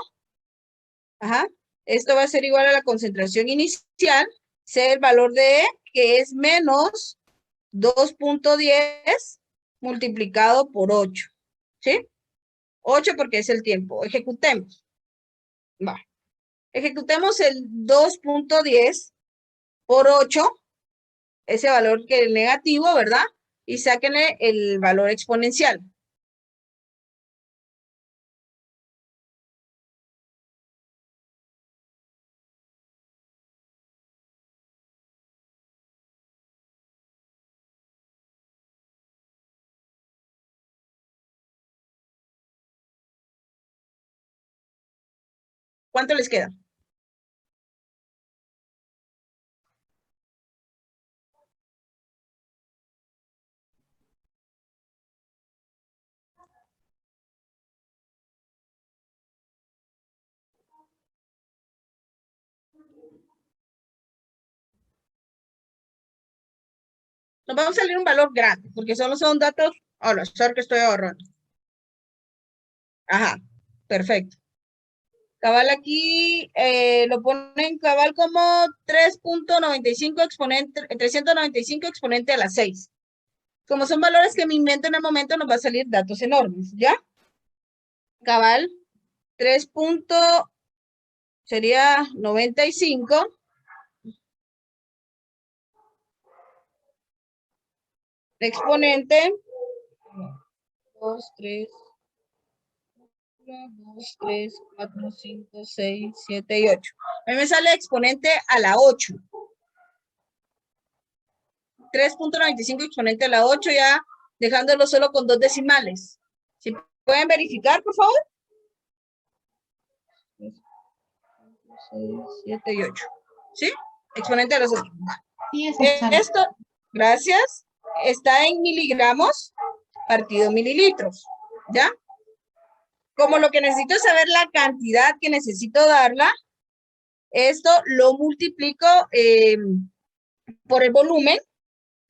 S1: Ajá. Esto va a ser igual a la concentración inicial. Sé el valor de E, que es menos 2.10 multiplicado por 8. ¿Sí? 8 porque es el tiempo. Ejecutemos. Va. Ejecutemos el 2.10 por 8, ese valor que es negativo, ¿verdad? Y sáquenle el valor exponencial. ¿Cuánto les queda? Nos vamos a salir un valor grande, porque solo son datos al azar que estoy ahorrando. Ajá, perfecto. Cabal aquí lo ponen cabal como 3.95 exponente, 395 exponente a la 6. Como son valores que me invento en el momento, nos va a salir datos enormes, ¿ya? Cabal, 3. Sería 95. Exponente 2, 3, 1, 2, 3, 4, 5, 6, 7 y 8. A mí me sale exponente a la 8. 3.95 exponente a la 8, ya dejándolo solo con 2 decimales. ¿Sí pueden verificar, por favor? 6, 7 y 8. ¿Sí? Exponente a los 8.
S12: Sí,
S1: esto, gracias, está en miligramos partido mililitros, ¿ya? Como lo que necesito es saber la cantidad que necesito darla, esto lo multiplico por el volumen,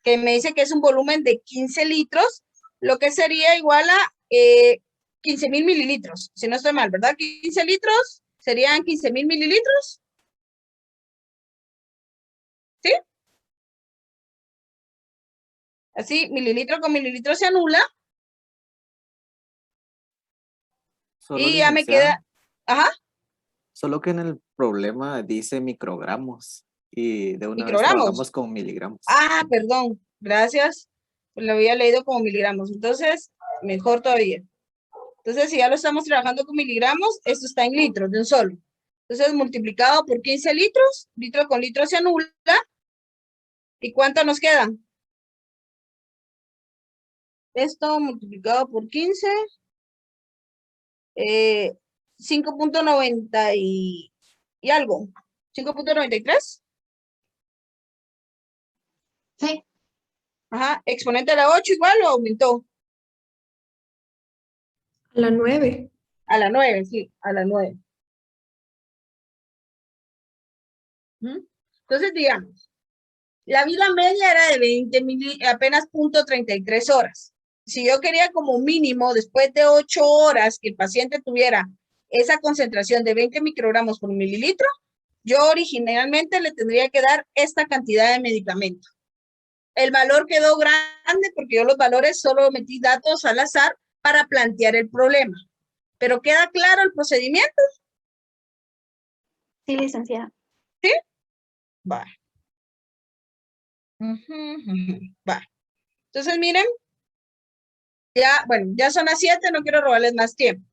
S1: que me dice que es un volumen de 15 litros, lo que sería igual a 15,000 mililitros, si no estoy mal, ¿verdad? 15 litros serían 15,000 mililitros. ¿Sí? Así, mililitro con mililitro se anula.
S3: Solo,
S1: y ya me
S3: licenciada,
S1: queda... Ajá,
S3: solo que en el problema dice microgramos y de una vez
S1: microgramos.
S3: trabajamos con miligramos.
S1: Ah, perdón, gracias. Lo había leído como miligramos, entonces mejor todavía. Entonces, si ya lo estamos trabajando con miligramos, esto está en litros de un solo. Entonces, multiplicado por 15 litros, litro con litro se anula. ¿Y cuánto nos queda? Esto multiplicado por 15, 5.90 y algo. 5.93.
S12: Sí.
S1: Ajá, exponente a la 8 igual o aumentó.
S2: A la 9.
S1: A la 9, sí, a la 9. Entonces, digamos, la vida media era de 20 apenas 0.33 horas. Si yo quería como mínimo, después de 8 horas, que el paciente tuviera esa concentración de 20 microgramos por mililitro, yo originalmente le tendría que dar esta cantidad de medicamento. El valor quedó grande porque yo los valores solo metí datos al azar para plantear el problema. ¿Pero queda claro el procedimiento?
S7: Sí, licenciada.
S1: ¿Sí? Va. Va. Entonces, miren, ya, bueno, ya son las 7, no quiero robarles más tiempo.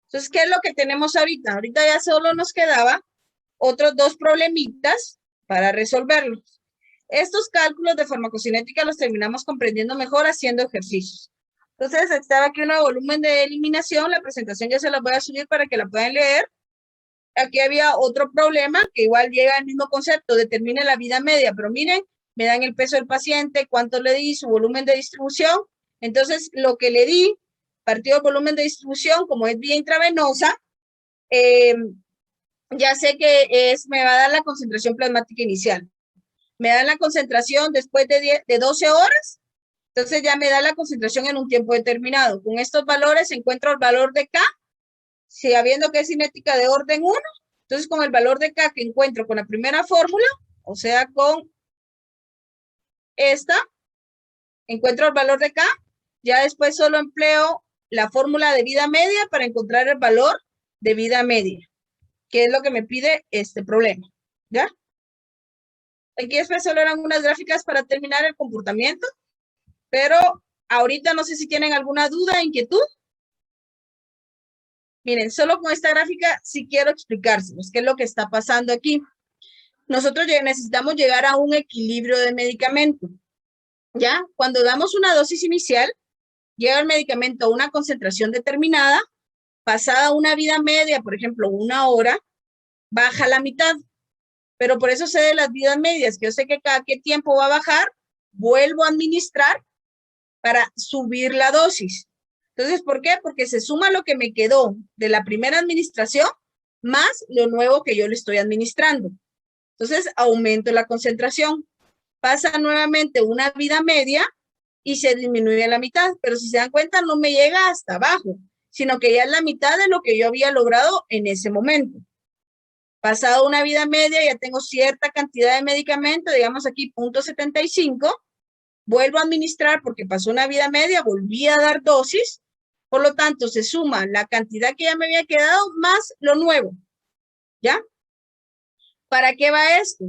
S1: Entonces, ¿qué es lo que tenemos ahorita? Ahorita ya solo nos quedaba otros 2 problemitas para resolverlos. Estos cálculos de farmacocinética los terminamos comprendiendo mejor haciendo ejercicios. Entonces, estaba aquí un volumen de eliminación, la presentación ya se la voy a subir para que la puedan leer. Aquí había otro problema que igual llega al mismo concepto, determine la vida media, pero miren, me dan el peso del paciente, cuánto le di, su volumen de distribución. Entonces, lo que le di, partido del volumen de distribución, como es vía intravenosa, ya sé que me va a dar la concentración plasmática inicial. Me dan la concentración después de 12 horas, entonces ya me da la concentración en un tiempo determinado. Con estos valores encuentro el valor de K, si habiendo que es cinética de orden 1, entonces con el valor de K que encuentro con la primera fórmula, o sea, con esta, encuentro el valor de K, ya después solo empleo la fórmula de vida media para encontrar el valor de vida media, que es lo que me pide este problema, ¿ya? Aquí después solo eran unas gráficas para terminar el comportamiento, pero ahorita no sé si tienen alguna duda, inquietud. Miren, solo con esta gráfica sí quiero explicárselos qué es lo que está pasando aquí. Nosotros necesitamos llegar a un equilibrio de medicamento, ¿ya? Cuando damos una dosis inicial, llega el medicamento a una concentración determinada, pasada una vida media, por ejemplo, 1 hora, baja la mitad. Pero por eso sé de las vidas medias, que yo sé que cada qué tiempo va a bajar, vuelvo a administrar para subir la dosis. Entonces, ¿por qué? Porque se suma lo que me quedó de la primera administración más lo nuevo que yo le estoy administrando. Entonces, aumento la concentración. Pasa nuevamente una vida media y se disminuye a la mitad. Pero si se dan cuenta, no me llega hasta abajo, sino que ya es la mitad de lo que yo había logrado en ese momento. Pasado una vida media, ya tengo cierta cantidad de medicamento, digamos aquí 0.75, vuelvo a administrar porque pasó una vida media, volví a dar dosis, por lo tanto se suma la cantidad que ya me había quedado más lo nuevo, ¿ya? ¿Para qué va esto?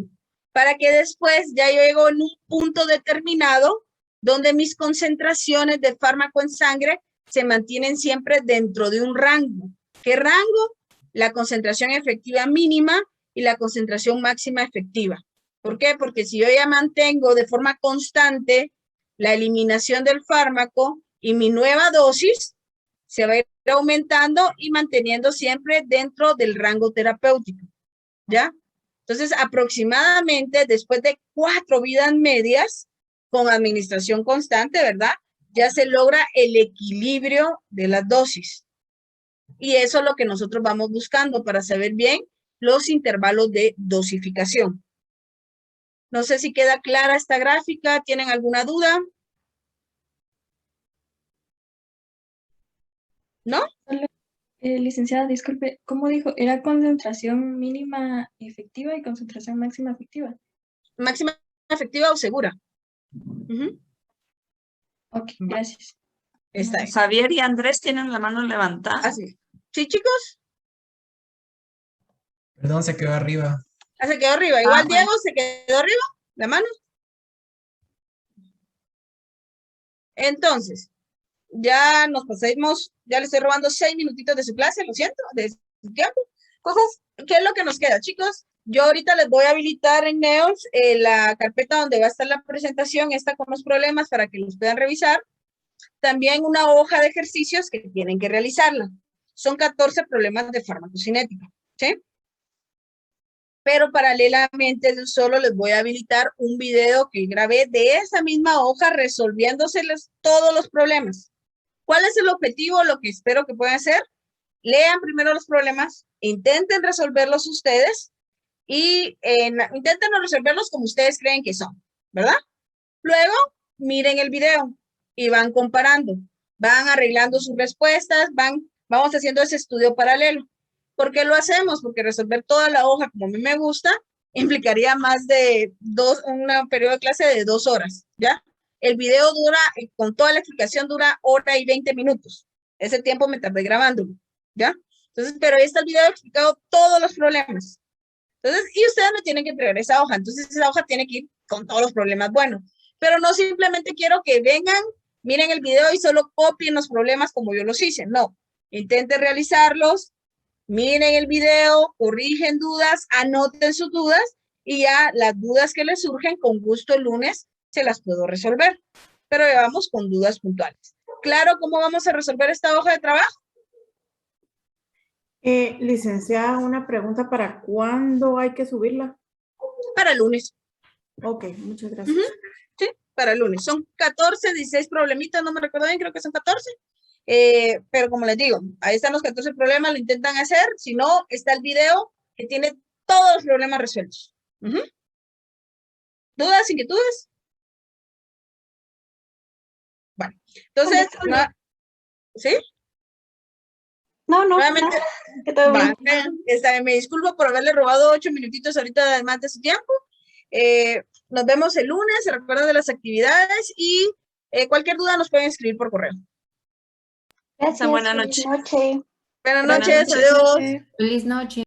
S1: Para que después ya yo llego en un punto determinado donde mis concentraciones de fármaco en sangre se mantienen siempre dentro de un rango. ¿Qué rango? La concentración efectiva mínima y la concentración máxima efectiva. ¿Por qué? Porque si yo ya mantengo de forma constante la eliminación del fármaco y mi nueva dosis, se va a ir aumentando y manteniendo siempre dentro del rango terapéutico, ¿ya? Entonces, aproximadamente después de 4 vidas medias con administración constante, ¿verdad? Ya se logra el equilibrio de las dosis. Y eso es lo que nosotros vamos buscando para saber bien los intervalos de dosificación. No sé si queda clara esta gráfica. ¿Tienen alguna duda? ¿No?
S2: Licenciada, disculpe, ¿cómo dijo? ¿Era concentración mínima efectiva y concentración máxima efectiva?
S1: Máxima efectiva o segura.
S2: Ok, gracias.
S1: Está bien.
S8: Javier y Andrés tienen la mano levantada.
S1: Así. ¿Sí, chicos?
S4: Perdón, se quedó arriba.
S1: Ah, se quedó arriba. Igual Diego se quedó arriba, la mano. Entonces, ya nos pasamos, ya le estoy robando 6 minutitos de su clase, lo siento, de su tiempo. Cosas, ¿qué es lo que nos queda, chicos? Yo ahorita les voy a habilitar en Neos la carpeta donde va a estar la presentación, esta con los problemas para que los puedan revisar. También una hoja de ejercicios que tienen que realizarla. Son 14 problemas de farmacocinética, ¿sí? Pero paralelamente solo les voy a habilitar un video que grabé de esa misma hoja resolviéndoseles todos los problemas. ¿Cuál es el objetivo? Lo que espero que puedan hacer. Lean primero los problemas, intenten resolverlos ustedes y intenten resolverlos como ustedes creen que son, ¿verdad? Luego, miren el video y van comparando, van arreglando sus respuestas, vamos haciendo ese estudio paralelo. ¿Por qué lo hacemos? Porque resolver toda la hoja como a mí me gusta implicaría más de un periodo de clase de 2 horas, ¿ya? El video dura, con toda la explicación, dura 1 hora y 20 minutos. Ese tiempo me tardé grabándolo, ¿ya? Entonces, pero ahí está el video explicado todos los problemas. Entonces, y ustedes me tienen que entregar esa hoja. Entonces, esa hoja tiene que ir con todos los problemas buenos. Pero no simplemente quiero que vengan, miren el video y solo copien los problemas como yo los hice. No, intenten realizarlos, miren el video, corrigen dudas, anoten sus dudas y ya las dudas que les surgen, con gusto el lunes se las puedo resolver. Pero ya vamos con dudas puntuales. ¿Claro cómo vamos a resolver esta hoja de trabajo?
S12: Licenciada, una pregunta, ¿para cuándo hay que subirla?
S1: Para el lunes.
S12: Ok, muchas gracias.
S1: Sí, para el lunes. Son 14, 16 problemitas, no me recuerdo bien, creo que son 14. Pero como les digo, ahí están los 14 problemas, lo intentan hacer. Si no, está el video que tiene todos los problemas resueltos. ¿Dudas, inquietudes? Bueno, entonces, ¿sí?
S6: No,
S1: nuevamente,
S6: que todo bien.
S1: Me disculpo por haberle robado 8 minutitos ahorita además de su tiempo. Nos vemos el lunes, se recuerdan de las actividades y cualquier duda nos pueden escribir por correo.
S6: Gracias.
S8: Buenas noches.
S1: Buenas noches, adiós.
S10: Feliz noche.